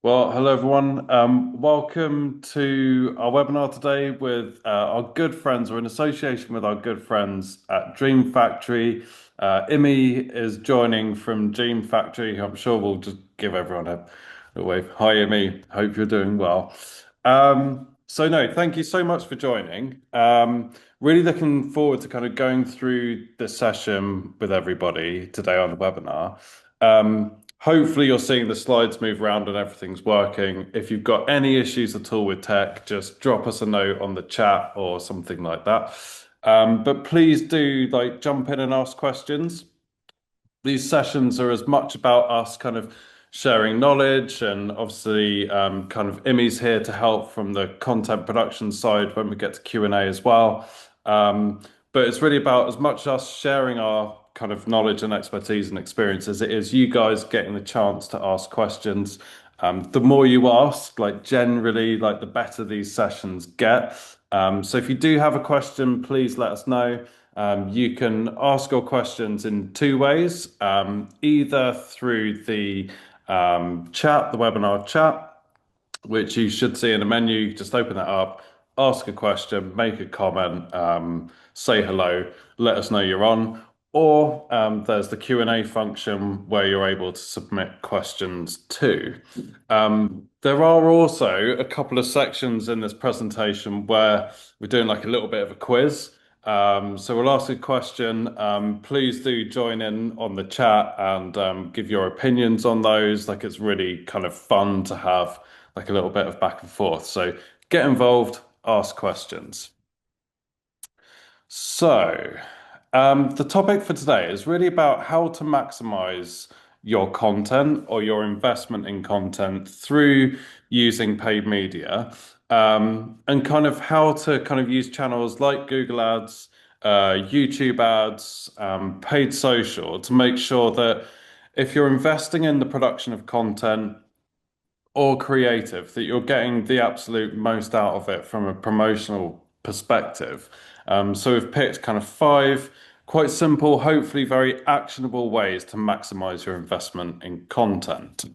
Well, hello everyone. Welcome to our webinar today with our good friends, or in association with our good friends at Dream Factory. Imi is joining from Dream Factory, who I'm sure we'll just give everyone a wave. Hi, Imi. Hope you're doing well. No, thank you so much for joining. Really looking forward to kind of going through this session with everybody today on the webinar. Hopefully you're seeing the slides move around and everything's working. If you've got any issues at all with tech, just drop us a note on the chat or something like that. But please do jump in and ask questions. These sessions are as much about us kind of sharing knowledge, and obviously kind of Imi's here to help from the content production side when we get to Q&A as well. But it's really about as much us sharing our kind of knowledge and expertise and experience as it is you guys getting the chance to ask questions. The more you ask, generally, the better these sessions get. So if you do have a question, please let us know. You can ask your questions in two ways, either through the chat, the webinar chat, which you should see in a menu. Just open that up, ask a question, make a comment, say hello, let us know you're on. Or there's the Q&A function where you're able to submit questions too. There are also a couple of sections in this presentation where we're doing like a little bit of a quiz. So we'll ask a question. Please do join in on the chat and give your opinions on those. Like it's really kind of fun to have like a little bit of back and forth. So get involved, ask questions. So the topic for today is really about how to maximize your content or your investment in content through using paid media, and kind of how to kind of use channels like Google Ads, YouTube ads, paid social to make sure that if you're investing in the production of content or creative, that you're getting the absolute most out of it from a promotional perspective. So we've picked kind of five quite simple, hopefully very actionable ways to maximize your investment in content.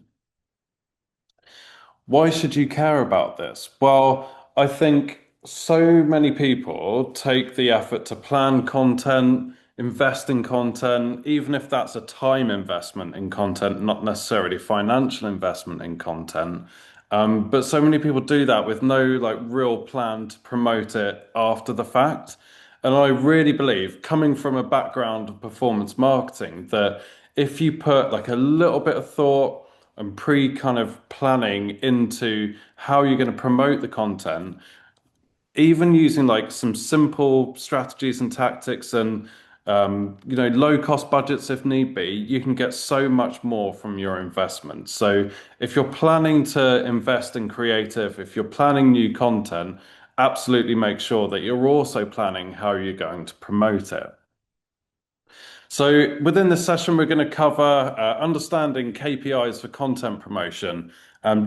Why should you care about this? Well, I think so many people take the effort to plan content, invest in content, even if that's a time investment in content, not necessarily financial investment in content. But so many people do that with no like real plan to promote it after the fact. And I really believe, coming from a background of performance marketing, that if you put like a little bit of thought and pre kind of planning into how you're going to promote the content, even using like some simple strategies and tactics and low cost budgets if need be, you can get so much more from your investment. So if you're planning to invest in creative, if you're planning new content, absolutely make sure that you're also planning how you're going to promote it. So within this session, we're going to cover understanding KPIs for content promotion,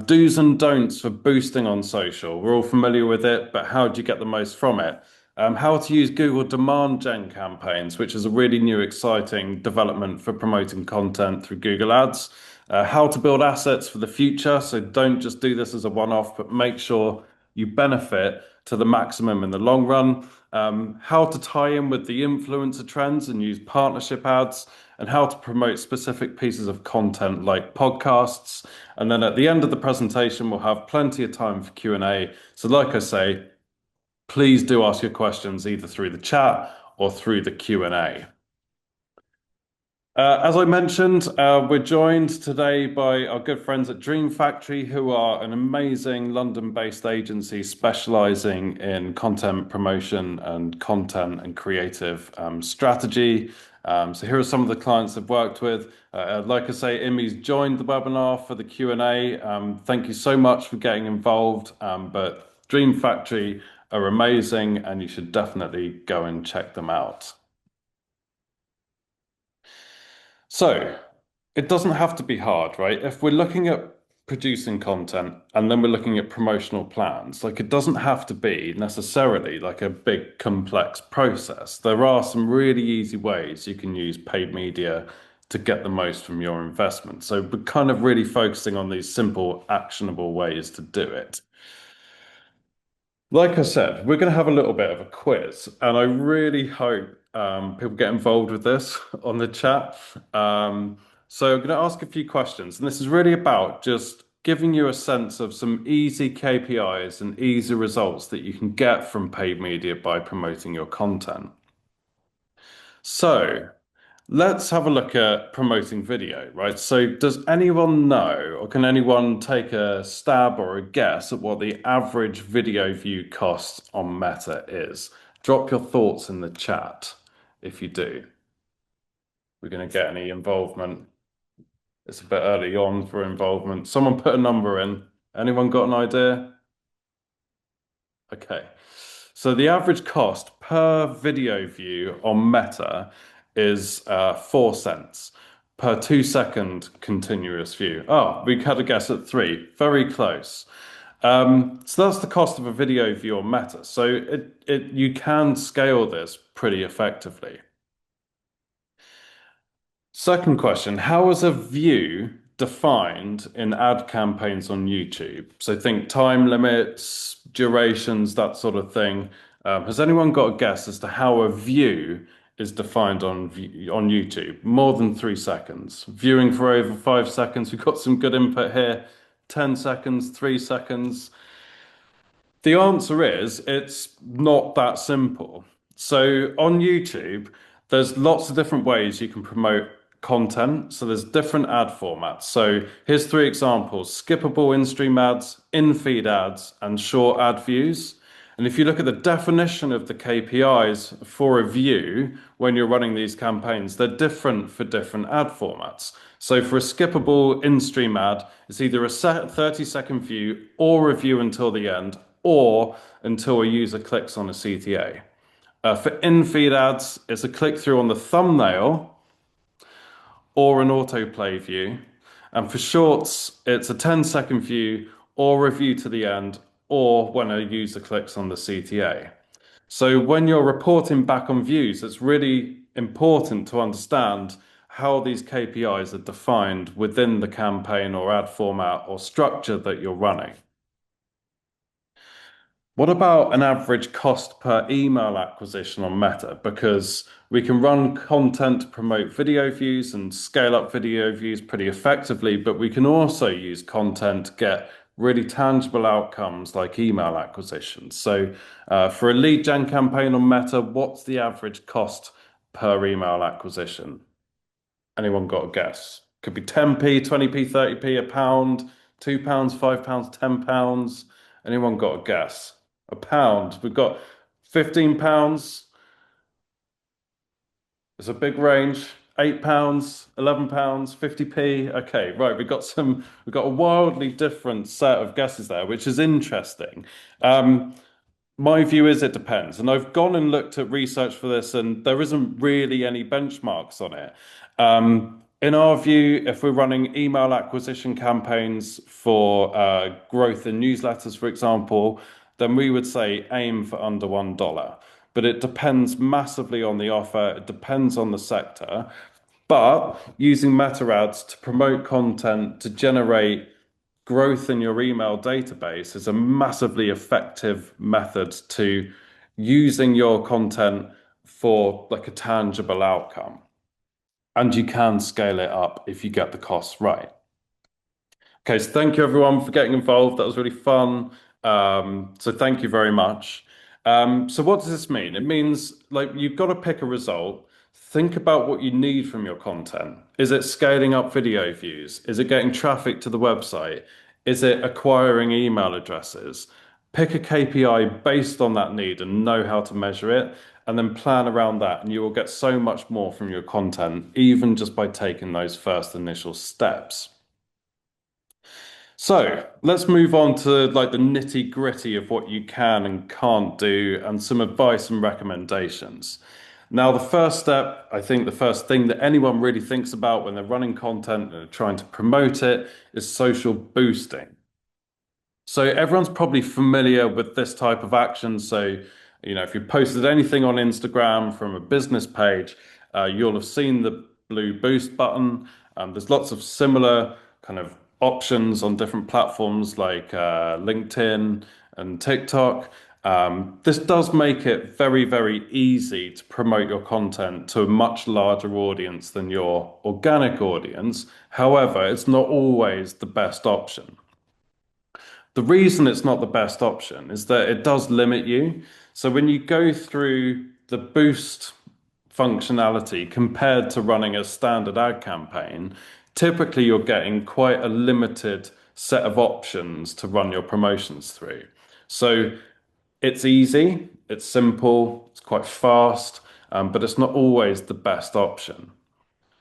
do's and don'ts for boosting on social. We're all familiar with it, but how do you get the most from it? How to use Google Demand Gen campaigns, which is a really new, exciting development for promoting content through Google Ads. How to build assets for the future. So don't just do this as a one-off, but make sure you benefit to the maximum in the long run. How to tie in with the influencer trends and use partnership ads, and how to promote specific pieces of content like podcasts. And then at the end of the presentation, we'll have plenty of time for Q&A. So like I say, please do ask your questions either through the chat or through the Q&A. As I mentioned, we're joined today by our good friends at Dream Factory, who are an amazing London-based agency specializing in content promotion and content and creative strategy. So here are some of the clients I've worked with. Like I say, Imi's joined the webinar for the Q&A. Thank you so much for getting involved. But Dream Factory are amazing, and you should definitely go and check them out. So it doesn't have to be hard, right? If we're looking at producing content and then we're looking at promotional plans, like it doesn't have to be necessarily like a big complex process. There are some really easy ways you can use paid media to get the most from your investment. So we're kind of really focusing on these simple, actionable ways to do it. Like I said, we're going to have a little bit of a quiz, and I really hope people get involved with this on the chat. So I'm going to ask a few questions, and this is really about just giving you a sense of some easy KPIs and easy results that you can get from paid media by promoting your content. So let's have a look at promoting video, right? So does anyone know, or can anyone take a stab or a guess at what the average video view cost on Meta is? Drop your thoughts in the chat if you do. We're going to get any involvement. It's a bit early on for involvement. Someone put a number in. Anyone got an idea? Okay. So the average cost per video view on Meta is 4 cents per 2 second continuous view. Oh, we had a guess at 3. Very close. So that's the cost of a video view on Meta. So you can scale this pretty effectively. Second question, how is a view defined in ad campaigns on YouTube? So think time limits, durations, that sort of thing. Has anyone got a guess as to how a view is defined on YouTube? More than 3 seconds. Viewing for over 5 seconds. We've got some good input here. 10 seconds, 3 seconds. The answer is it's not that simple. So on YouTube, there's lots of different ways you can promote content. So there's different ad formats. So here's 3 examples: skippable in-stream ads, in-feed ads, and short ad views. And if you look at the definition of the KPIs for a view when you're running these campaigns, they're different for different ad formats. So for a skippable in-stream ad, it's either a 30-second view or a view until the end, or until a user clicks on a CTA. For in-feed ads, it's a click through on the thumbnail or an autoplay view. And for shorts, it's a 10-second view or a view to the end, or when a user clicks on the CTA. So when you're reporting back on views, it's really important to understand how these KPIs are defined within the campaign or ad format or structure that you're running. What about an average cost per email acquisition on Meta? Because we can run content to promote video views and scale up video views pretty effectively, but we can also use content to get really tangible outcomes like email acquisitions. So for a lead gen campaign on Meta, what's the average cost per email acquisition? Anyone got a guess? Could be 10p, 20p, 30p, a pound, £2, £5, £10. Anyone got a guess? A pound. We've got £15. It's a big range. £8, £11, 50p. Okay, right. We've got a wildly different set of guesses there, which is interesting. My view is it depends. And I've gone and looked at research for this, and there isn't really any benchmarks on it. In our view, if we're running email acquisition campaigns for growth in newsletters, for example, then we would say aim for under $1. But it depends massively on the offer, it depends on the sector. But using meta ads to promote content to generate growth in your email database is a massively effective method to using your content for like a tangible outcome. And you can scale it up if you get the costs right. Okay, so thank you everyone for getting involved. That was really fun. So thank you very much. So what does this mean? It means like you've got to pick a result. Think about what you need from your content. Is it scaling up video views? Is it getting traffic to the website? Is it acquiring email addresses? Pick a KPI based on that need and know how to measure it, and then plan around that, and you will get so much more from your content, even just by taking those first initial steps. So let's move on to like the nitty gritty of what you can and can't do and some advice and recommendations. Now, the first step, I think the first thing that anyone really thinks about when they're running content and trying to promote it is social boosting. So everyone's probably familiar with this type of action. So, if you posted anything on Instagram from a business page, you'll have seen blue boost button. There's lots of similar kind of options on different platforms like LinkedIn and TikTok. This does make it very, very easy to promote your content to a much larger audience than your organic audience. However, it's not always the best option. The reason it's not the best option is that it does limit you. So when you go through the boost functionality compared to running a standard ad campaign, typically you're getting quite a limited set of options to run your promotions through. So it's easy, it's simple, it's quite fast, but it's not always the best option.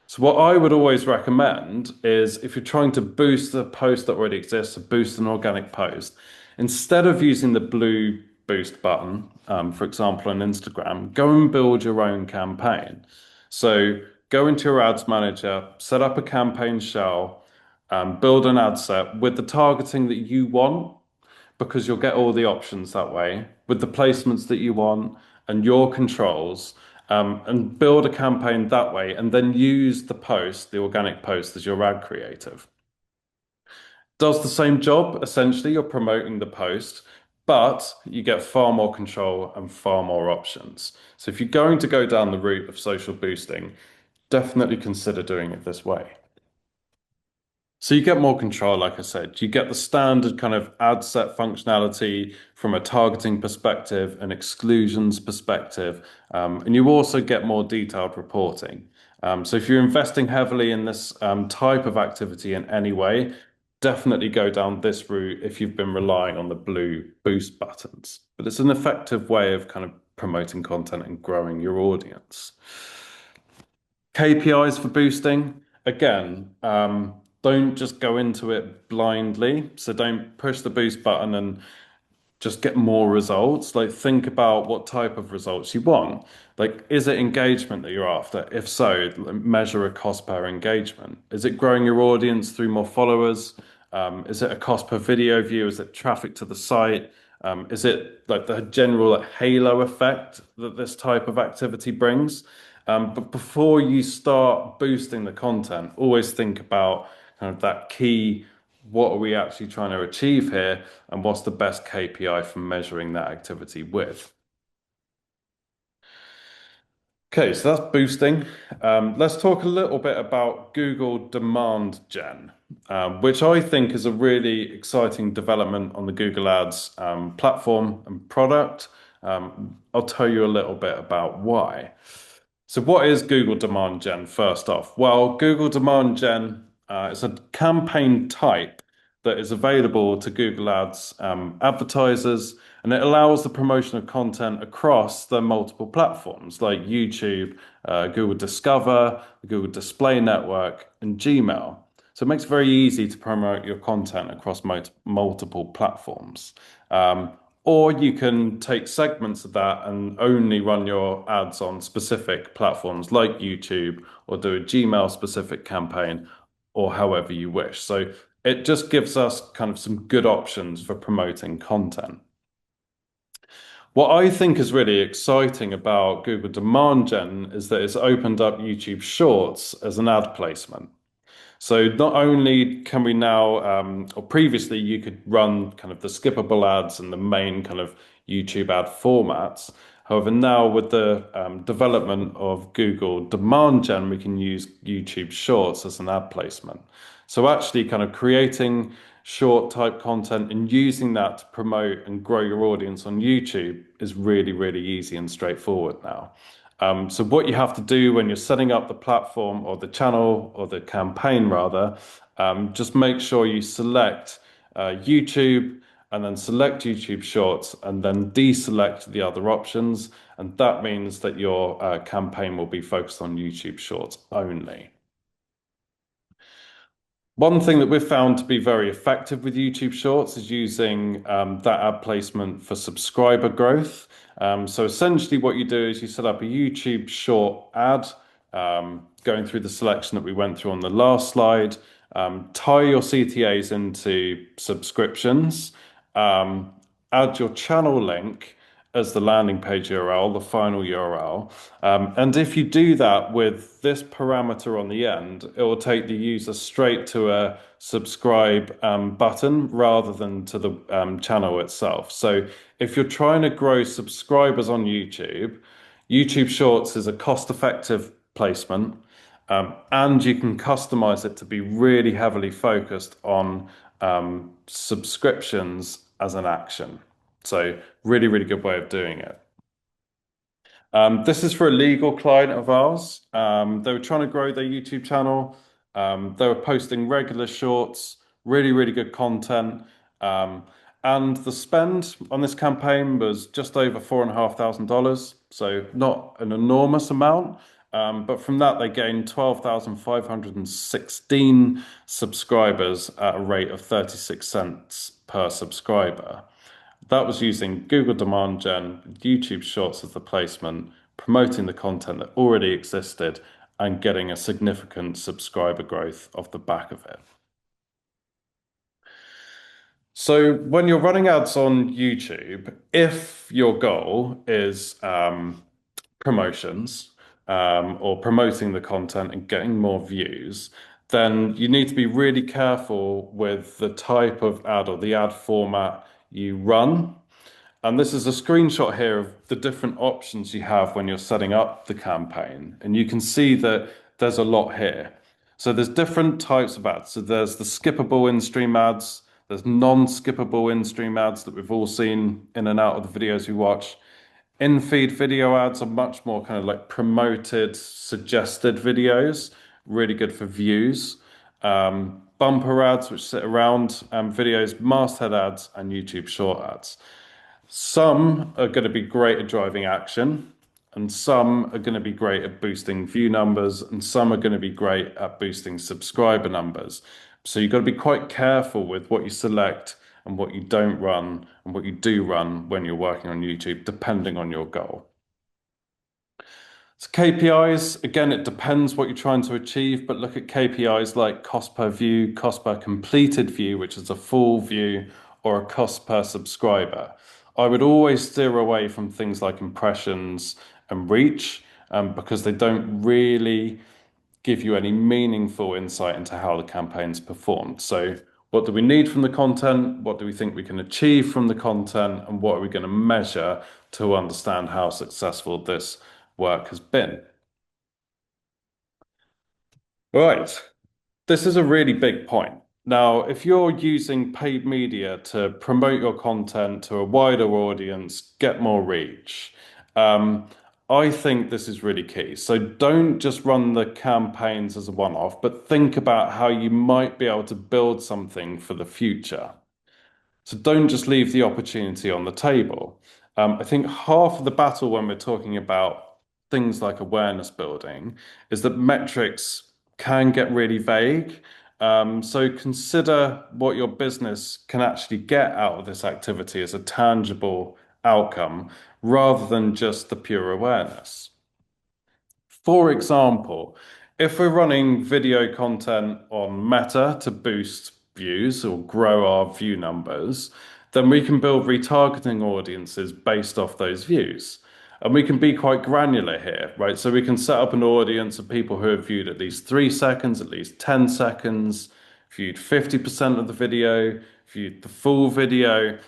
So what I would always recommend is if you're trying to boost a post that already exists, or boost an organic post, instead of using the blue boost button, for example, on Instagram, go and build your own campaign. So go into your ads manager, set up a campaign shell, build an ad set with the targeting that you want, because you'll get all the options that way with the placements that you want and your controls, and build a campaign that way, and then use the post, the organic post, as your ad creative. Does the same job. Essentially, you're promoting the post, but you get far more control and far more options. So if you're going to go down the route of social boosting, definitely consider doing it this way. So you get more control, like I said. You get the standard kind of ad set functionality from a targeting perspective, an exclusions perspective, and you also get more detailed reporting. So if you're investing heavily in this type of activity in any way, definitely go down this route if you've been relying on the blue boost buttons. But it's an effective way of kind of promoting content and growing your audience. KPIs for boosting, again, don't just go into it blindly. So don't push the boost button and just get more results. Like, think about what type of results you want. Like, is it engagement that you're after? If so, measure a cost per engagement. Is it growing your audience through more followers? Is it a cost per video view? Is it traffic to the site? Is it like the general halo effect that this type of activity brings? But before you start boosting the content, always think about kind of that key, what are we actually trying to achieve here, and what's the best KPI for measuring that activity with? Okay, so that's boosting. Let's talk a little bit about Google Demand Gen, which I think is a really exciting development on the Google Ads platform and product. I'll tell you a little bit about why. So what is Google Demand Gen first off? Well, Google Demand Gen is a campaign type that is available to Google Ads advertisers, and it allows the promotion of content across the multiple platforms like YouTube, Google Discover, the Google Display Network, and Gmail. So it makes it very easy to promote your content across multiple platforms. Or you can take segments of that and only run your ads on specific platforms like YouTube, or do a Gmail specific campaign, or however you wish. So it just gives us kind of some good options for promoting content. What I think is really exciting about Google Demand Gen is that it's opened up YouTube Shorts as an ad placement. So not only can we now, or previously you could run kind of the skippable ads and the main kind of YouTube ad formats. However, now with the development of Google Demand Gen, we can use YouTube Shorts as an ad placement. So actually kind of creating short type content and using that to promote and grow your audience on YouTube is really, really easy and straightforward now. So what you have to do when you're setting up the platform or the channel or the campaign rather, just make sure you select YouTube and then select YouTube Shorts and then deselect the other options. And that means that your campaign will be focused on YouTube Shorts only. One thing that we've found to be very effective with YouTube Shorts is using that ad placement for subscriber growth. So essentially what you do is you set up a YouTube Short ad, going through the selection that we went through on the last slide, tie your CTAs into subscriptions, add your channel link, as the landing page URL, the final URL. And if you do that with this parameter on the end, it will take the user straight to a subscribe button rather than to the channel itself. So if you're trying to grow subscribers on YouTube, YouTube Shorts is a cost-effective placement, and you can customize it to be really heavily focused on subscriptions as an action. So really, really good way of doing it. This is for a legal client of ours. They were trying to grow their YouTube channel. They were posting regular shorts, really, really good content. And the spend on this campaign was just over $4,500. So not an enormous amount. But from that, they gained 12,516 subscribers at a rate of 36 cents per subscriber. That was using Google Demand Gen, YouTube Shorts as the placement, promoting the content that already existed, and getting a significant subscriber growth off the back of it. So when you're running ads on YouTube, if your goal is promotions or promoting the content and getting more views, then you need to be really careful with the type of ad or the ad format you run. And this is a screenshot here of the different options you have when you're setting up the campaign. And you can see that there's a lot here. So there's different types of ads. So there's the skippable in-stream ads, there's non-skippable in-stream ads that we've all seen in and out of the videos we watch. In-feed video ads are much more kind of like promoted, suggested videos, really good for views. Bumper ads, which sit around videos, masthead ads, and YouTube short ads. Some are going to be great at driving action, and some are going to be great at boosting view numbers, and some are going to be great at boosting subscriber numbers. So you've got to be quite careful with what you select and what you don't run and what you do run when you're working on YouTube, depending on your goal. So KPIs, again, it depends what you're trying to achieve, but look at KPIs like cost per view, cost per completed view, which is a full view, or a cost per subscriber. I would always steer away from things like impressions and reach because they don't really give you any meaningful insight into how the campaign's performed. So what do we need from the content? What do we think we can achieve from the content? And what are we going to measure to understand how successful this work has been? All right, this is a really big point. Now, if you're using paid media to promote your content to a wider audience, get more reach, I think this is really key. So don't just run the campaigns as a one-off, but think about how you might be able to build something for the future. So don't just leave the opportunity on the table. I think half of the battle when we're talking about things like awareness building is that metrics can get really vague. So consider what your business can actually get out of this activity as a tangible outcome rather than just the pure awareness. For example, if we're running video content on Meta to boost views or grow our view numbers, then we can build retargeting audiences based off those views. And we can be quite granular here, right? So we can set up an audience of people who have viewed at least 3 seconds, at least 10 seconds, viewed 50% of the video, viewed the full video,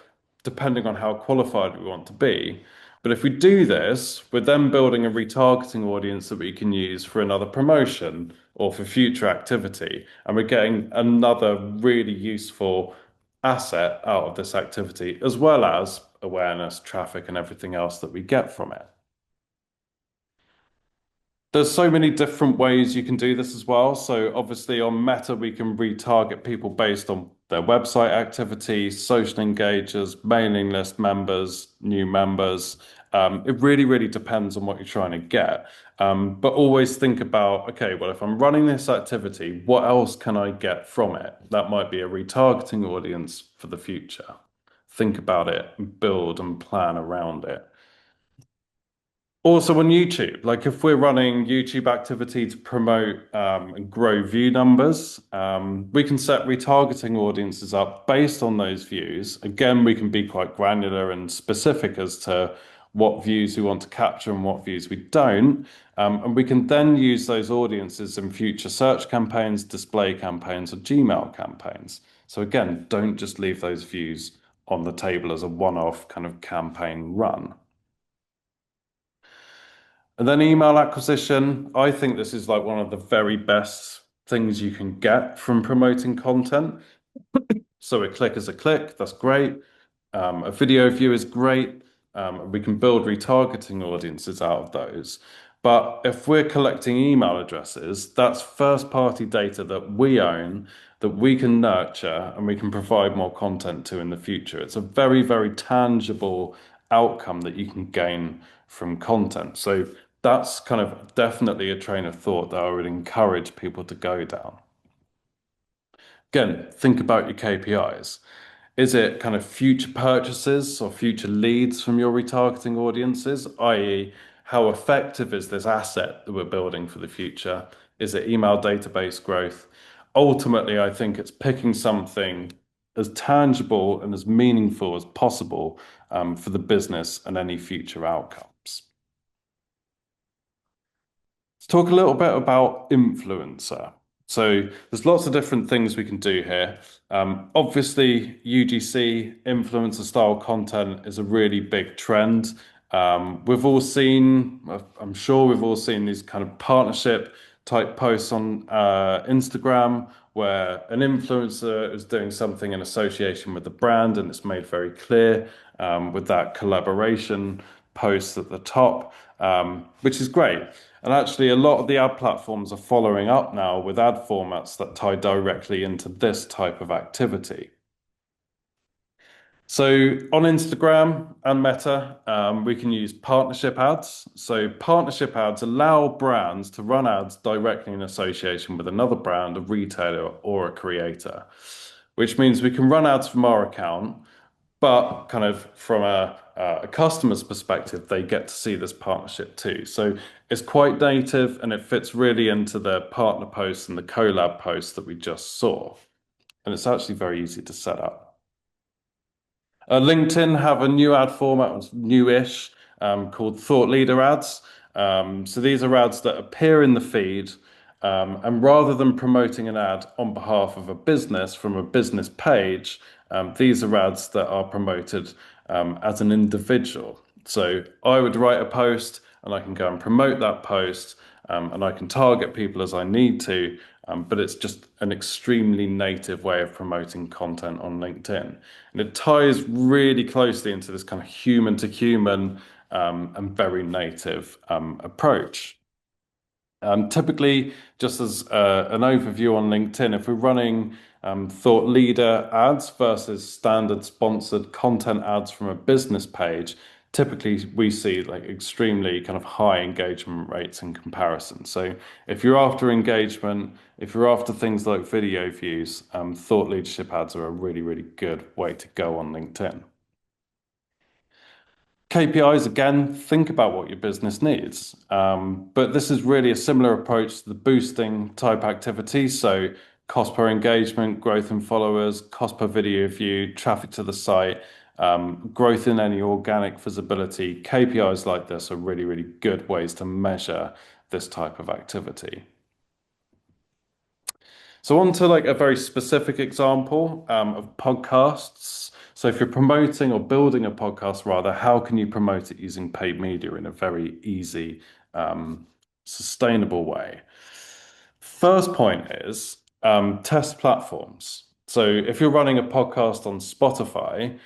depending on how qualified we want to be. But if we do this, we're then building a retargeting audience that we can use for another promotion or for future activity. And we're getting another really useful asset out of this activity, as well as awareness, traffic, and everything else that we get from it. There's so many different ways you can do this as well. So obviously on Meta, we can retarget people based on their website activity, social engagers, mailing list members, new members. It really, really depends on what you're trying to get. But always think about, okay, well, if I'm running this activity, what else can I get from it? That might be a retargeting audience for the future. Think about it and build and plan around it. Also on YouTube, like if we're running YouTube activity to promote and grow view numbers, we can set retargeting audiences up based on those views. Again, we can be quite granular and specific as to what views we want to capture and what views we don't. And we can then use those audiences in future search campaigns, display campaigns, or Gmail campaigns. So again, don't just leave those views on the table as a one-off kind of campaign run. And then email acquisition, I think this is like one of the very best things you can get from promoting content. So a click is a click, that's great. A video view is great. We can build retargeting audiences out of those. But if we're collecting email addresses, that's first party data that we own, that we can nurture and we can provide more content to in the future. It's a very, very tangible outcome that you can gain from content. So that's kind of definitely a train of thought that I would encourage people to go down. Again, think about your KPIs. Is it kind of future purchases or future leads from your retargeting audiences, i.e., how effective is this asset that we're building for the future? Is it email database growth? Ultimately, I think it's picking something as tangible and as meaningful as possible for the business and any future outcomes. Let's talk a little bit about influencer. So there's lots of different things we can do here. Obviously, UGC, influencer style content is a really big trend. We've all seen, I'm sure we've all seen these kind of partnership type posts on Instagram where an influencer is doing something in association with the brand and it's made very clear with that collaboration post at the top, which is great. And actually, a lot of the ad platforms are following up now with ad formats that tie directly into this type of activity. So on Instagram and Meta, we can use partnership ads. So partnership ads allow brands to run ads directly in association with another brand, a retailer, or a creator, which means we can run ads from our account, but kind of from a customer's perspective, they get to see this partnership too. So it's quite native and it fits really into the partner posts and the collab posts that we just saw. And it's actually very easy to set up. LinkedIn have a new ad format, it's newish, called Thought Leader ads. So these are ads that appear in the feed, and rather than promoting an ad on behalf of a business from a business page, these are ads that are promoted as an individual. So I would write a post and I can go and promote that post, and I can target people as I need to, but it's just an extremely native way of promoting content on LinkedIn. And it ties really closely into this kind of human to human and very native approach. Typically, just as an overview on LinkedIn, if we're running thought leader ads versus standard sponsored content ads from a business page, typically we see like extremely kind of high engagement rates in comparison. So if you're after engagement, if you're after things like video views, thought leadership ads are a really, really good way to go on LinkedIn. KPIs, again, think about what your business needs. But this is really a similar approach to the boosting type activity. So cost per engagement, growth in followers, cost per video view, traffic to the site, growth in any organic visibility. KPIs like this are really, really good ways to measure this type of activity. So on to like a very specific example of podcasts. So if you're promoting or building a podcast rather, how can you promote it using paid media in a very easy, sustainable way? First point is test platforms. So if you're running a podcast on Spotify,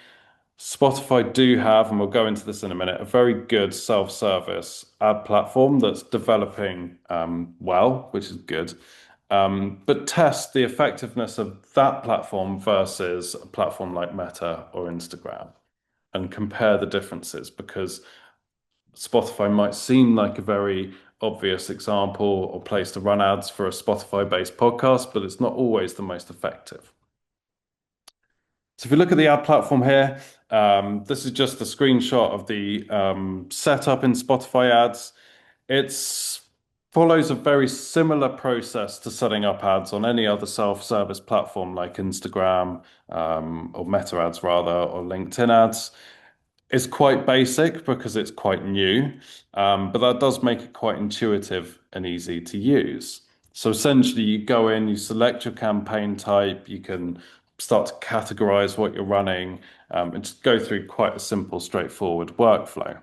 Spotify do have, and we'll go into this in a minute, a very good self-service ad platform that's developing well, which is good. But test the effectiveness of that platform versus a platform like Meta or Instagram and compare the differences because Spotify might seem like a very obvious example or place to run ads for a Spotify-based podcast, but it's not always the most effective. So if you look at the ad platform here, this is just a screenshot of the setup in Spotify ads. It follows a very similar process to setting up ads on any other self-service platform like Instagram or Meta ads rather, or LinkedIn ads. It's quite basic because it's quite new, but that does make it quite intuitive and easy to use. So essentially, you go in, you select your campaign type, you can start to categorize what you're running, and just go through quite a simple, straightforward workflow.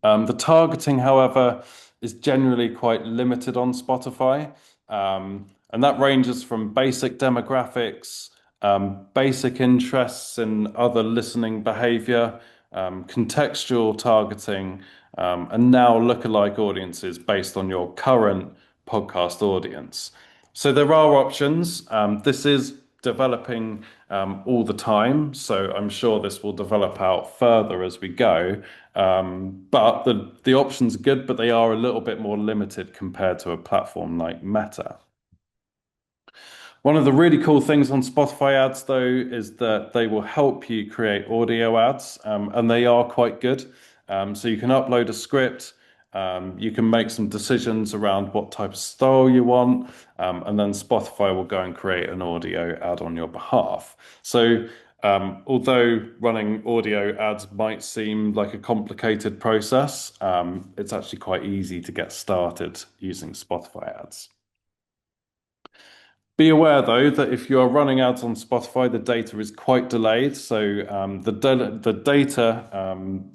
The targeting, however, is generally quite limited on Spotify, and that ranges from basic demographics, basic interests in other listening behavior, contextual targeting, and now lookalike audiences based on your current podcast audience. So there are options. This is developing all the time, so I'm sure this will develop out further as we go. But the options are good, but they are a little bit more limited compared to a platform like Meta. One of the really cool things on Spotify ads, though, is that they will help you create audio ads, and they are quite good. So you can upload a script, you can make some decisions around what type of style you want, and then Spotify will go and create an audio ad on your behalf. So although running audio ads might seem like a complicated process, it's actually quite easy to get started using Spotify ads. Be aware though that if you are running ads on Spotify, the data is quite delayed. So the data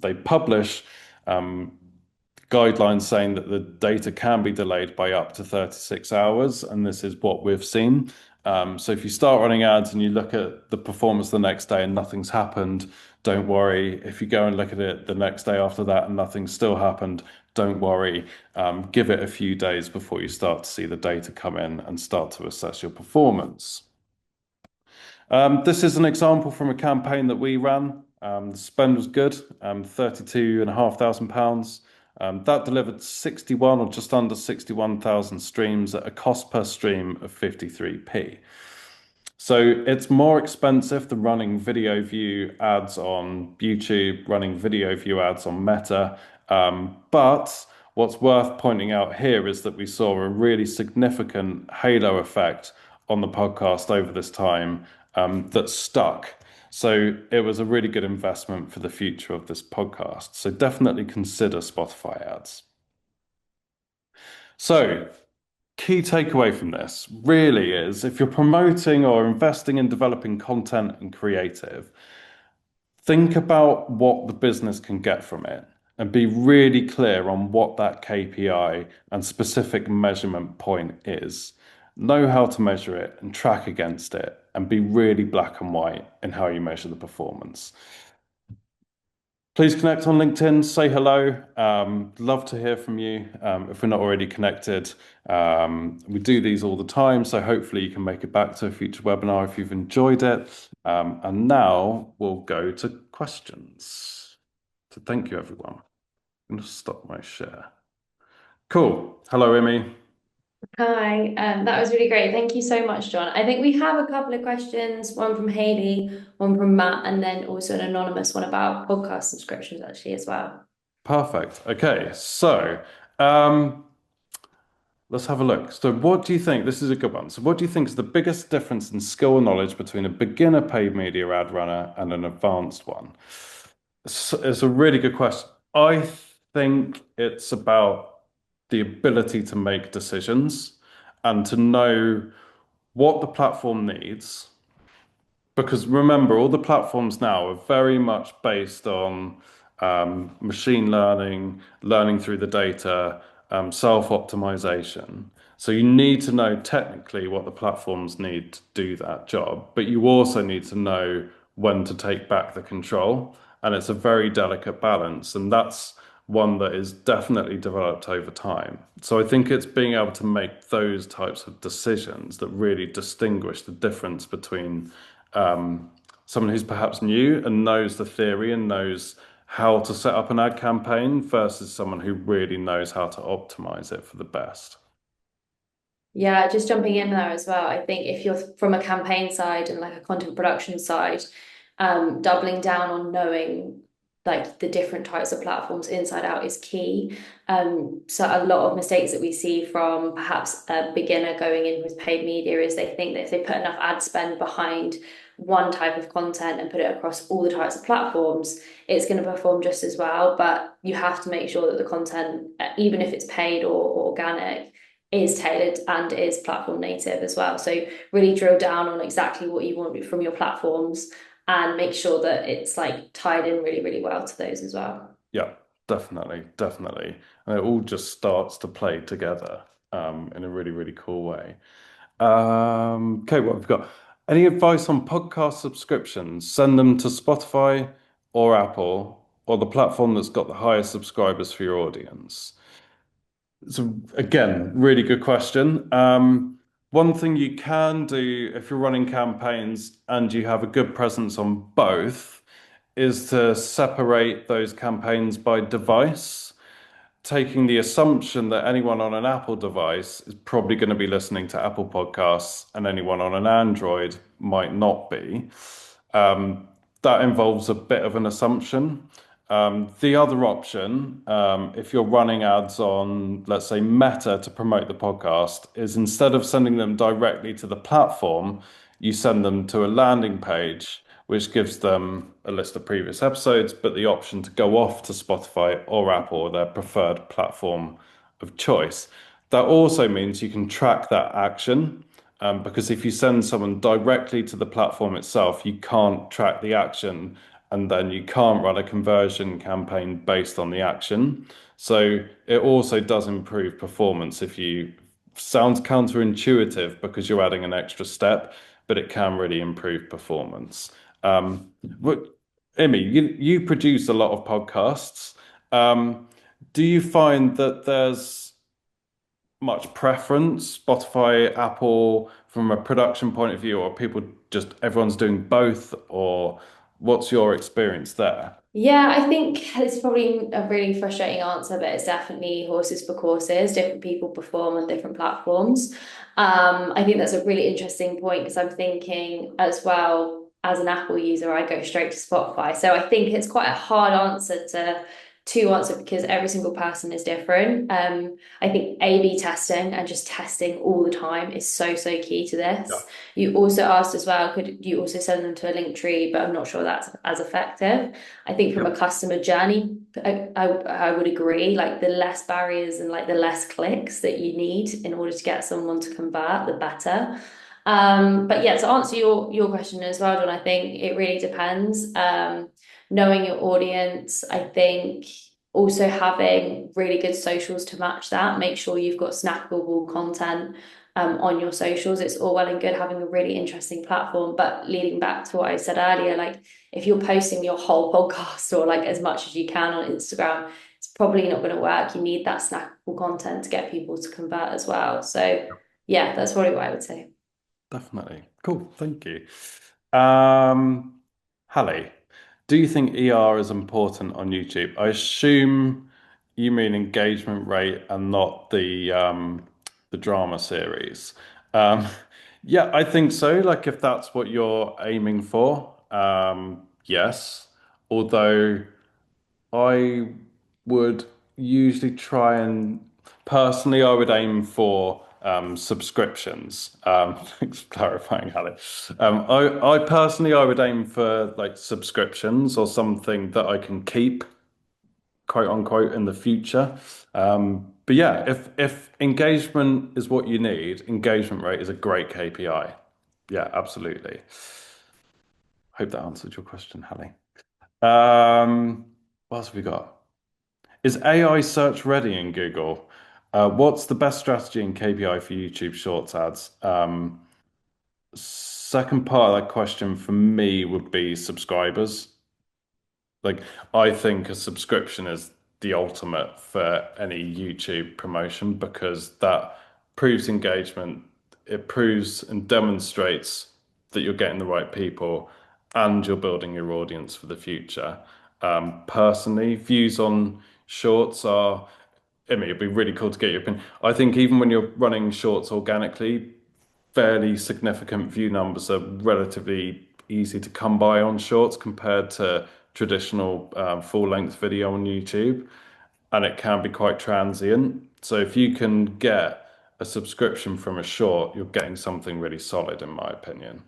they publish guidelines saying that the data can be delayed by up to 36 hours, and this is what we've seen. So if you start running ads and you look at the performance the next day and nothing's happened, don't worry. If you go and look at it the next day after that and nothing's still happened, don't worry. Give it a few days before you start to see the data come in and start to assess your performance. This is an example from a campaign that we ran. The spend was good, £32,500. That delivered 61 or just under 61,000 streams at a cost per stream of 53p. So it's more expensive than running video view ads on YouTube, running video view ads on Meta. But what's worth pointing out here is that we saw a really significant halo effect on the podcast over this time that stuck. So it was a really good investment for the future of this podcast. So definitely consider Spotify ads. So key takeaway from this really is if you're promoting or investing in developing content and creative, think about what the business can get from it and be really clear on what that KPI and specific measurement point is. Know how to measure it and track against it and be really black and white in how you measure the performance. Please connect on LinkedIn, say hello. Love to hear from you if we're not already connected. We do these all the time, so hopefully you can make it back to a future webinar if you've enjoyed it. And now we'll go to questions. So thank you, everyone. I'm going to stop my share. Cool. Hello, Emmy. Hi, that was really great. Thank you so much, John. I think we have a couple of questions, one from Haley, one from Matt, and then also an anonymous one about podcast subscriptions actually as well. Perfect. Okay, so let's have a look. So what do you think? This is a good one. So what do you think is the biggest difference in skill and knowledge between a beginner paid media ad runner and an advanced one? It's a really good question. I think it's about the ability to make decisions and to know what the platform needs. Because remember, all the platforms now are very much based on machine learning, learning through the data, self-optimization. So you need to know technically what the platforms need to do that job, but you also need to know when to take back the control. And it's a very delicate balance. And that's one that is definitely developed over time. So I think it's being able to make those types of decisions that really distinguish the difference between someone who's perhaps new and knows the theory and knows how to set up an ad campaign versus someone who really knows how to optimize it for the best. Yeah, just jumping in there as well. I think if you're from a campaign side and like a content production side, doubling down on knowing like the different types of platforms inside out is key. So a lot of mistakes that we see from perhaps a beginner going in with paid media is they think that if they put enough ad spend behind one type of content and put it across all the types of platforms, it's going to perform just as well. But you have to make sure that the content, even if it's paid or organic, is tailored and is platform native as well. So really drill down on exactly what you want from your platforms and make sure that it's like tied in really, really well to those as well. Yeah, definitely, definitely. And it all just starts to play together in a really, really cool way. Okay, what we've got. Any advice on podcast subscriptions? Send them to Spotify or Apple or the platform that's got the highest subscribers for your audience. So again, really good question. One thing you can do if you're running campaigns and you have a good presence on both is to separate those campaigns by device, taking the assumption that anyone on an Apple device is probably going to be listening to Apple Podcasts and anyone on an Android might not be. That involves a bit of an assumption. The other option, if you're running ads on, let's say, Meta to promote the podcast, is instead of sending them directly to the platform, you send them to a landing page, which gives them a list of previous episodes, but the option to go off to Spotify or Apple, or their preferred platform of choice. That also means you can track that action. Because if you send someone directly to the platform itself, you can't track the action and then you can't run a conversion campaign based on the action. So it also does improve performance if you sounds counterintuitive because you're adding an extra step, but it can really improve performance. But Emmy, you produce a lot of podcasts. Do you find that there's much preference, Spotify, Apple, from a production point of view, or people just everyone's doing both, or what's your experience there? Yeah, I think it's probably a really frustrating answer, but it's definitely horses for courses. Different people perform on different platforms. I think that's a really interesting point because I'm thinking as well, as an Apple user, I go straight to Spotify. So I think it's quite a hard answer to answer because every single person is different. I think A/B testing and just testing all the time is so, so key to Yeah. this. You also asked as well, could you also send them to a link tree? But I'm not sure that's as effective. I think from Yeah. a customer journey, I would agree, like the less barriers and like the less clicks that you need in order to get someone to convert, the better. But yeah, to answer your question as well, John, I think it really depends. Knowing your audience, I think also having really good socials to match that. Make sure you've got snackable content on your socials. It's all well and good having a really interesting platform, but leading back to what I said earlier, like if you're posting your whole podcast or like as much as you can on Instagram, it's probably not going to work. You need that snackable content to get people to convert as well. So yeah, that's probably what I would say. Definitely. Cool. Thank you. Um, Hallie, do you think ER is important on YouTube? I assume you mean engagement rate and not the drama series. Um, yeah, I think so. Like if that's what you're aiming for, yes. Although I would usually try and personally, I would aim for subscriptions. Thanks for clarifying, Alex. I personally, I would aim for like subscriptions or something that I can keep, quote unquote, in the future. But yeah, if engagement is what you need, engagement rate is a great KPI. Yeah, absolutely. Hope that answered your question, Hallie. What else have we got? Is AI search ready in Google? What's the best strategy and KPI for YouTube Shorts ads? Second part of that question for me would be subscribers. Like, I think a subscription is the ultimate for any YouTube promotion because that proves engagement, it proves and demonstrates that you're getting the right people and you're building your audience for the future. Personally, views on shorts are, I mean, it'd be really cool to get your opinion. I think even when you're running shorts organically, fairly significant view numbers are relatively easy to come by on shorts compared to traditional full length video on YouTube. And it can be quite transient. So if you can get a subscription from a short, you're getting something really solid, in my opinion.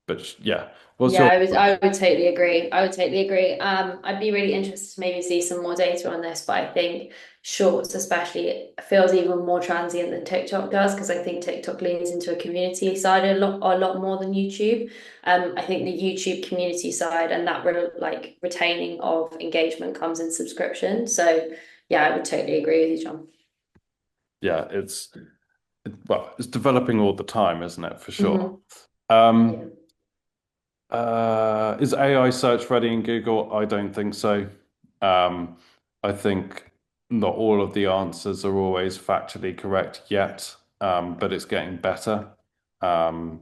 But yeah, what's Yeah, your I would totally agree. I would totally agree. I'd be really interested to maybe see some more data on this, but I think Shorts especially feels even more transient than TikTok does because I think TikTok leans into a community side a lot more than YouTube. I think the YouTube community side and that like retaining of engagement comes in subscription. So yeah, I would totally agree with you, John. yeah, well, it's developing all the time, isn't it? For sure. Hmm. Yeah. Um, is AI search ready in Google? I don't think so. Um, I think not all of the answers are always factually correct yet, but it's getting better um,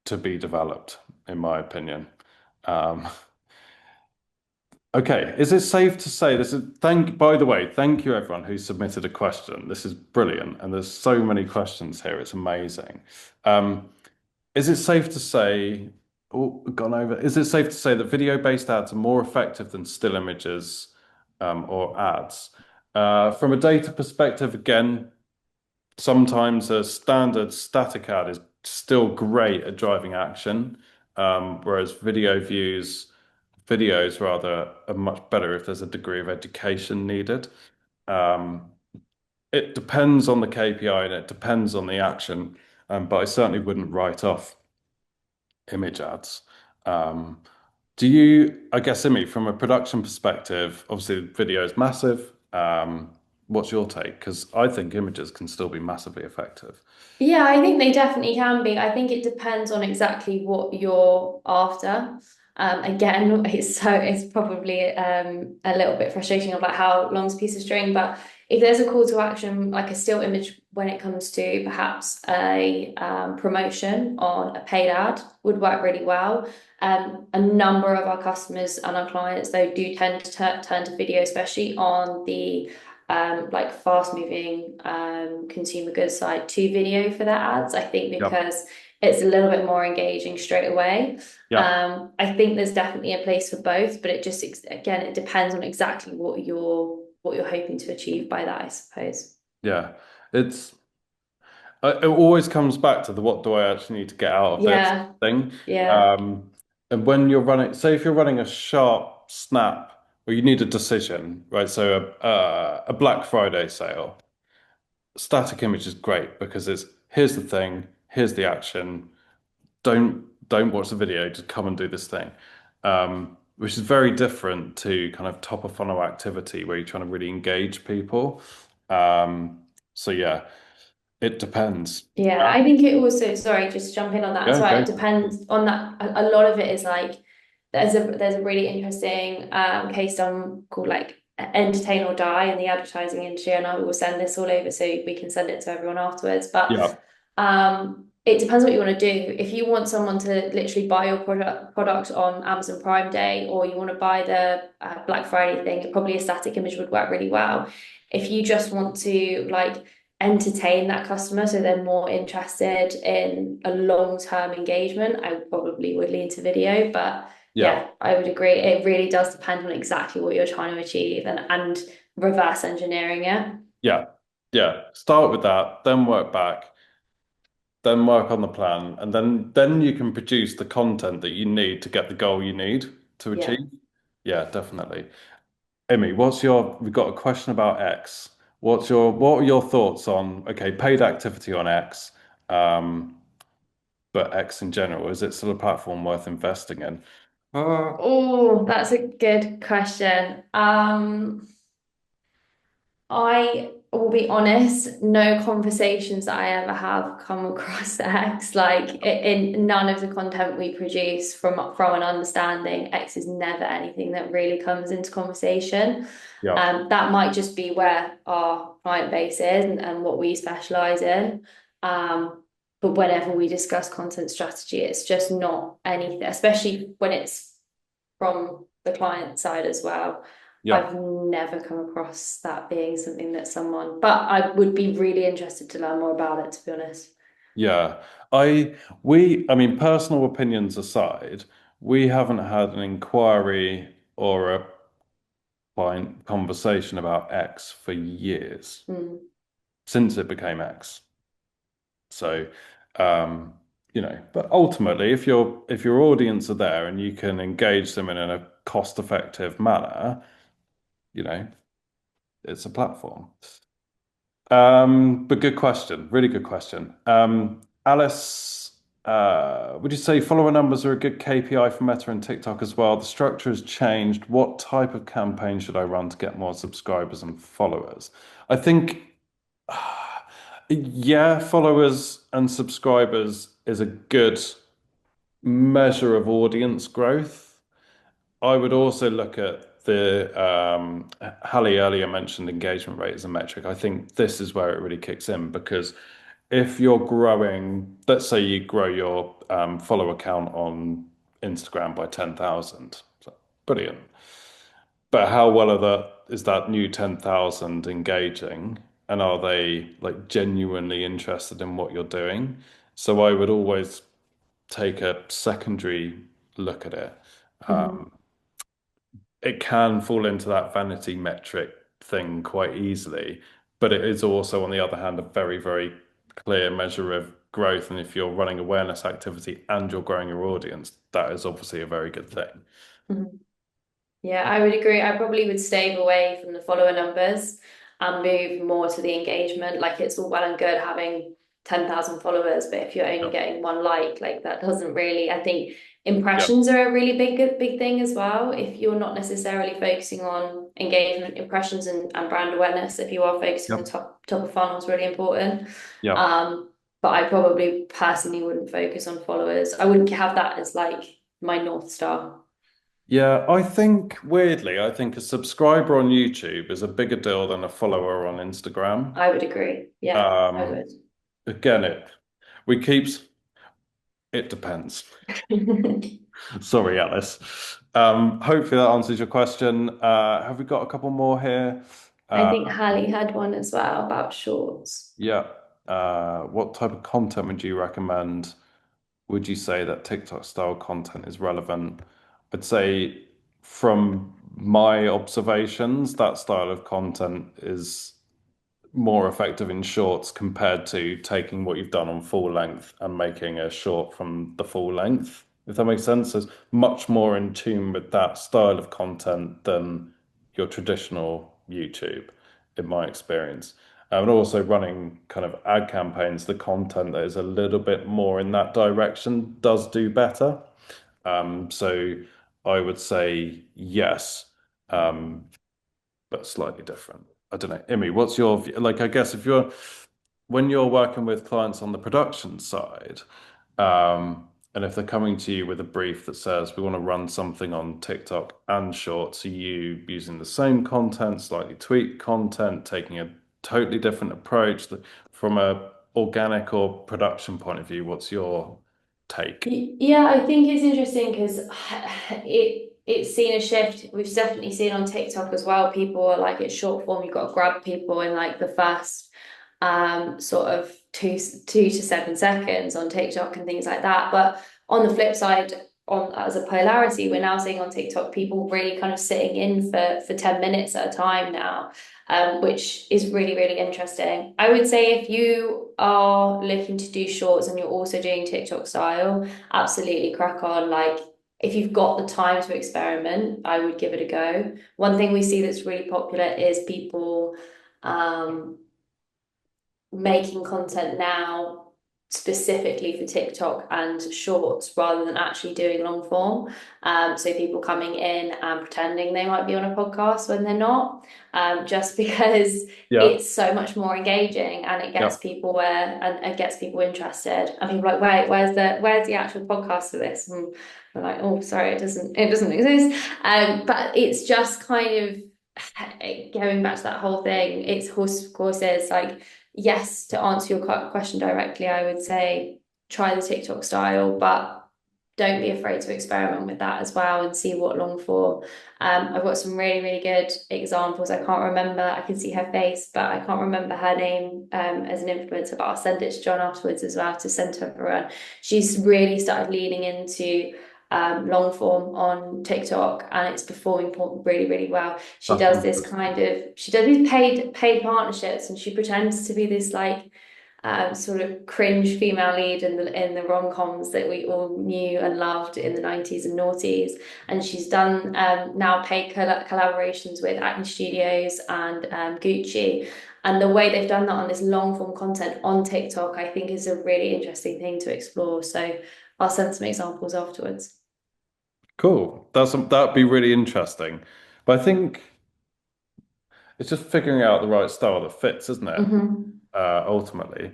to be developed, in my opinion. Um, okay, is it safe to say this is by the way, thank you everyone who submitted a question. This is brilliant, and there's so many questions here. It's amazing. Um, Is it safe to say, oh, gone over, is it safe to say that video-based ads are more effective than still images or ads? From a data perspective, again, sometimes a standard static ad is still great at driving action, whereas videos rather, are much better if there's a degree of education needed. Um, it depends on the KPI and it depends on the action, but I certainly wouldn't write off image ads. Um, I guess, Imi, from a production perspective, obviously video is massive. What's your take? Because I think images can still be massively effective. Yeah, I think they definitely can be. I think it depends on exactly what you're after. Again, it's probably a little bit frustrating of like how long's a piece of string, but if there's a call to action, like a still image when it comes to perhaps a promotion on a paid ad would work really well. A number of our customers and our clients though do tend to turn to video, especially on the like fast moving consumer goods side to video for their ads. I think Yep. because it's a little bit more engaging straight away. Yeah. I think there's definitely a place for both, but it just again it depends on exactly what you're hoping to achieve by that, I suppose. Yeah. It's it always comes back to the what do I actually need to get out of this Yeah, thing. yeah, Um, and when you're running, say if you're running a sharp snap or you need a decision, right? So a Black Friday sale. Static image is great because it's here's the thing, here's the action. Don't watch the video, just come and do this thing. Which is very different to kind of top of funnel activity where you're trying to really engage people. Um, so yeah, it depends. yeah. I think it also, sorry, just jump in on that as Yeah, well. It go. depends on that. A lot of it is like there's a really interesting case done called like Entertain or Die in the advertising industry, and I will send this all over so we can send it to everyone afterwards. But Yeah, it depends what you want to do. If you want someone to literally buy your product on Amazon Prime Day, or you want to buy the Black Friday thing, probably a static image would work really well. If you just want to like entertain that customer so they're more interested in a long-term engagement, I probably would lean to video. But yeah, yeah, I would agree. It really does depend on exactly what you're trying to achieve and reverse engineering it. yeah, yeah. Start with that, then work back, then work on the plan, and then you can produce the content that you need to get the goal you need to Yeah. achieve. Yeah, definitely. Emmy, we've got a question about X. What are your thoughts on, okay, paid activity on X, um, but X in general, is it still a platform worth investing in? Oh, that's a good question. I will be honest, no conversations that I ever have come across X. Like in none of the content we produce from an understanding, X is never anything that really comes into conversation. Yeah, That might just be where our client base is and what we specialize in. But whenever we discuss content strategy, it's just not anything, especially when it's from the client side as well. yeah, I've never come across that being something that someone, but I would be really interested to learn more about it, to be honest. yeah. I mean, personal opinions aside, we haven't had an inquiry or a client conversation about X for years Mm. since it became X. So, um, but ultimately, if your audience are there and you can engage them in a cost-effective manner, you know, it's a platform. But good question, really good question. Alice, would you say follower numbers are a good KPI for Meta and TikTok as well? The structure has changed. What type of campaign should I run to get more subscribers and followers? I think, yeah, followers and subscribers is a good measure of audience growth. I would also look at Hallie earlier mentioned engagement rate as a metric. I think this is where it really kicks in because if you're growing, let's say you grow your follower count on Instagram by 10,000, brilliant. But how well is that new 10,000 engaging? And are they like genuinely interested in what you're doing? So I would always take a secondary look at it. Mhm. It can fall into that vanity metric thing quite easily, but it is also, on the other hand, a very, very clear measure of growth. And if you're running awareness activity and you're growing your audience, that is obviously a very good thing. Mhm. Yeah, I would agree. I probably would stay away from the follower numbers and move more to the engagement. Like it's all well and good having 10,000 followers, but if you're only Yep. getting one like that doesn't really, I think Yep. impressions are a really big thing as well. If you're not necessarily focusing on engagement, impressions and brand awareness, if you are focusing on the Yep. top of funnel is really important. Yep. Um, but I probably personally wouldn't focus on followers. I wouldn't have that as like my North Star. Yeah, I think a subscriber on YouTube is a bigger deal than a follower on Instagram. I would agree. Yeah, I Um, would. again, we keeps it depends. Sorry, Alice. Hopefully that answers your question. Have we got a couple more here? I Uh, think Hallie had one as well about shorts. yeah. What type of content would you recommend? Would you say that TikTok style content is relevant? I'd say from my observations, that style of content is more effective in shorts compared to taking what you've done on full length and making a short from the full length. If that makes sense, it's much more in tune with that style of content than your traditional YouTube, in my experience. And also running kind of ad campaigns, the content that is a little bit more in that direction does do better. So I would say yes. Um, but slightly different. I don't know. Imi, what's your view? Like, I guess when you're working with clients on the production side, and if they're coming to you with a brief that says we want to run something on TikTok and Shorts, are you using the same content, slightly tweaked content, taking a totally different approach from a organic or production point of view? What's your take? Yeah, I think it's interesting because it's seen a shift. We've definitely seen on TikTok as well. People are like it's short form. You've got to grab people in like the first sort of two to 7 seconds on TikTok and things like that. But on the flip side, on as a polarity, we're now seeing on TikTok people really kind of sitting in for 10 minutes at a time now. Which is really interesting. I would say if you are looking to do shorts and you're also doing TikTok style, absolutely crack on. Like if you've got the time to experiment, I would give it a go. One thing we see that's really popular is people um, making content now specifically for TikTok and shorts rather than actually doing long form. So people coming in and pretending they might be on a podcast when they're not, just because Yeah, it's so much more engaging and it yeah, gets people where and it gets people interested. And people are like, wait, where's the actual podcast for this? And we're like, oh, sorry, it doesn't exist. But it's just kind of going back to that whole thing. It's horse courses like yes, to answer your question directly, I would say try the TikTok style, but don't be afraid to experiment with that as well and see what long form. I've got some really good examples. I can't remember, I can see her face, but I can't remember her name as an influencer, but I'll send it to John afterwards as well to send to everyone. She's really started leaning into long form on TikTok and it's performing really well. She that's does this interesting. kind of she does these paid partnerships and she pretends to be this like sort of cringe female lead in the rom-coms that we all knew and loved in the 90s and noughties. And she's done now paid collaborations with Acne Studios and Gucci. And the way they've done that on this long form content on TikTok, I think is a really interesting thing to explore. So I'll send some examples afterwards. Cool. That'd be really interesting. But I think it's just figuring out the right style that fits, isn't it? Hmm. Ultimately.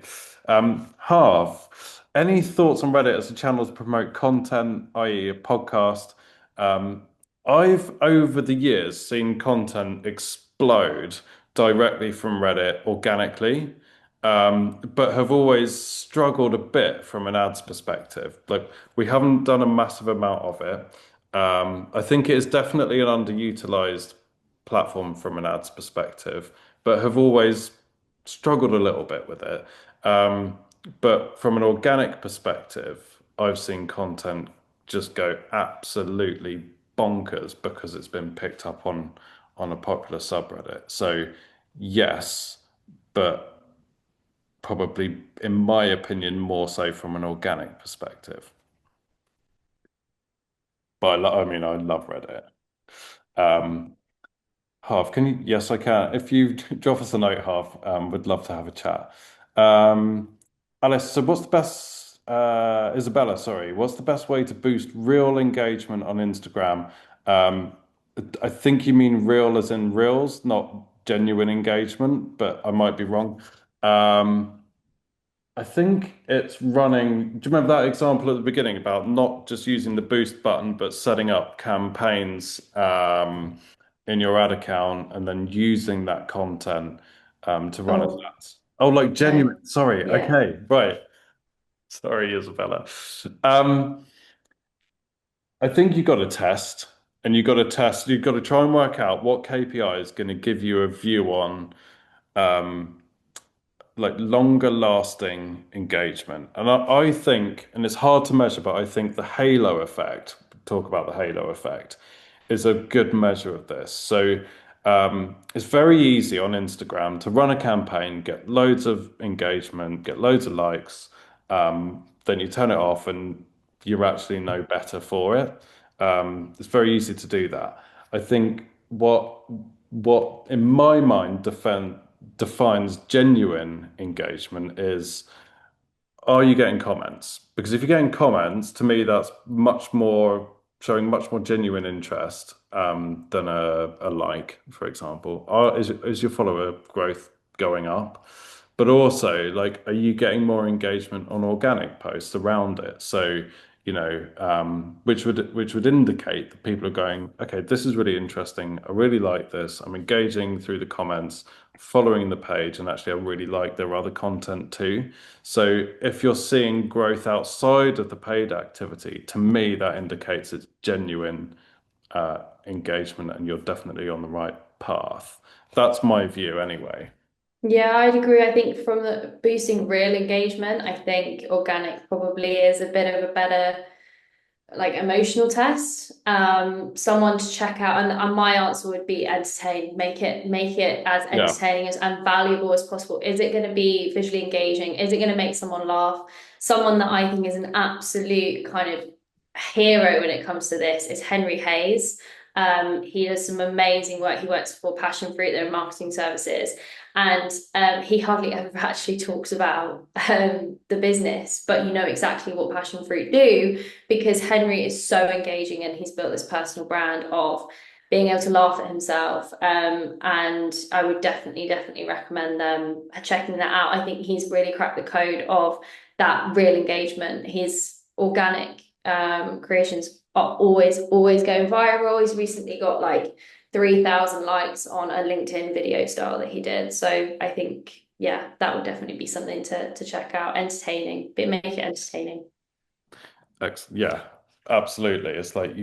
Harv, any thoughts on Reddit as a channel to promote content, i.e., a podcast? Um, I've over the years seen content explode directly from Reddit organically, but have always struggled a bit from an ads perspective. Like we haven't done a massive amount of it. I think it is definitely an underutilized platform from an ads perspective, but have always struggled a little bit with it. Um, but from an organic perspective, I've seen content just go absolutely bonkers because it's been picked up on a popular subreddit. So yes, but probably, in my opinion, more so from an organic perspective. But I mean, I love Reddit. Um, Harv, can you? Yes, I can. If you drop us a note, Harv, would love to have a chat. Um, Alice, so what's the best, Isabella, sorry, what's the best way to boost real engagement on Instagram? Um, I think you mean real as in reels, not genuine engagement, but I might be wrong. Um, I think it's running. Do you remember that example at the beginning about not just using the boost button, but setting up campaigns in your ad account and then using that content to run as Oh, ads? Oh, like no. genuine. Sorry. Yeah. Okay. Right. Sorry, Isabella. Um, I think you got to test and you got to test. You've got to try and work out what KPI is going to give you a view on. Um, like longer lasting engagement. And I think, and it's hard to measure, but I think the halo effect, talk about the halo effect, is a good measure of this. So it's very easy on Instagram to run a campaign, get loads of engagement, get loads of likes, then you turn it off and you're actually no better for it. It's very easy to do that. I think what in my mind defines genuine engagement is, are you getting comments? Because if you're getting comments, to me, that's much more showing much more genuine interest than a like, for example. Is your follower growth going up? But also, like, are you getting more engagement on organic posts around it? So, which would indicate that people are going, okay, this is really interesting. I really like this. I'm engaging through the comments, following the page, and actually, I really like their other content too. So if you're seeing growth outside of the paid activity, to me, that indicates it's genuine engagement and you're definitely on the right path. That's my view anyway. Yeah, I'd agree. I think from the boosting real engagement, I think organic probably is a bit of a better like emotional test. Someone to check out, and my answer would be entertain. Make it as Yeah. entertaining as and valuable as possible. Is it going to be visually engaging? Is it going to make someone laugh? Someone that I think is an absolute kind of hero when it comes to this is Henry Hayes. He does some amazing work. He works for Passion Fruit, their marketing services, and he hardly ever actually talks about the business, but you know exactly what Passion Fruit do because Henry is so engaging and he's built this personal brand of being able to laugh at himself. And I would definitely recommend checking that out. I think he's really cracked the code of that real engagement. His organic creations are always going viral. He's recently got like 3,000 likes on a LinkedIn video style that he did. So I think, yeah, that would definitely be something to check out. Entertaining, but make it entertaining. Yeah, absolutely. It's like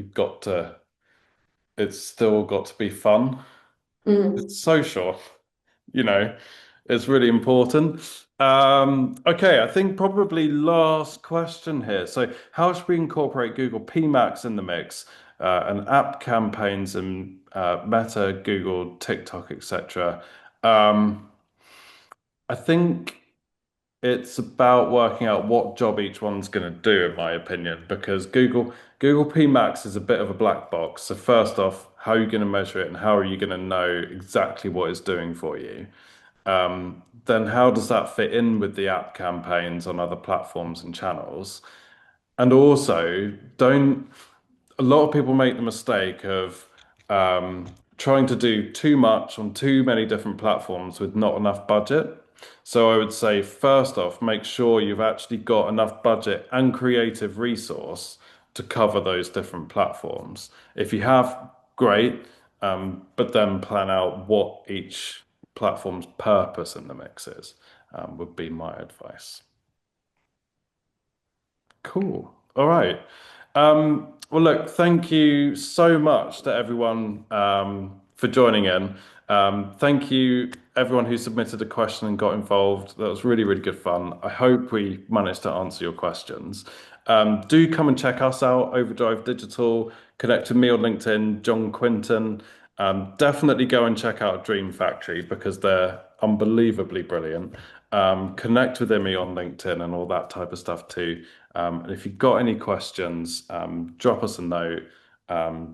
it's still got to be fun. It's Mm. social, you know, it's really important. Okay, I think probably last question here. So, how should we incorporate Google PMax in the mix and app campaigns and Meta, Google, TikTok, etc.? I think. it's about working out what job each one's going to do, in my opinion, because Google PMax is a bit of a black box. So first off, how are you going to measure it and how are you going to know exactly what it's doing for you? Then how does that fit in with the app campaigns on other platforms and channels? And also, don't a lot of people make the mistake of trying to do too much on too many different platforms with not enough budget. So I would say, first off, make sure you've actually got enough budget and creative resource to cover those different platforms. If you have, great, but then plan out what each platform's purpose in the mix is, would be my advice. Cool. All right. Well, look, thank you so much to everyone for joining in. Thank you, everyone who submitted a question and got involved. That was really, really good fun. I hope we managed to answer your questions. Do come and check us out, Overdrive Digital. Connect with me on LinkedIn, John Quinton. Definitely go and check out Dream Factory because they're unbelievably brilliant. Connect with Imi on LinkedIn and all that type of stuff too. And if you've got any questions, drop us a note,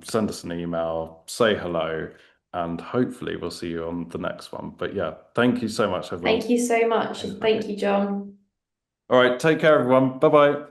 send us an email, say hello, and hopefully we'll see you on the next one. But yeah, thank you so much, everyone. Thank you so much. Thank you, John. All right, take care, everyone. Bye bye.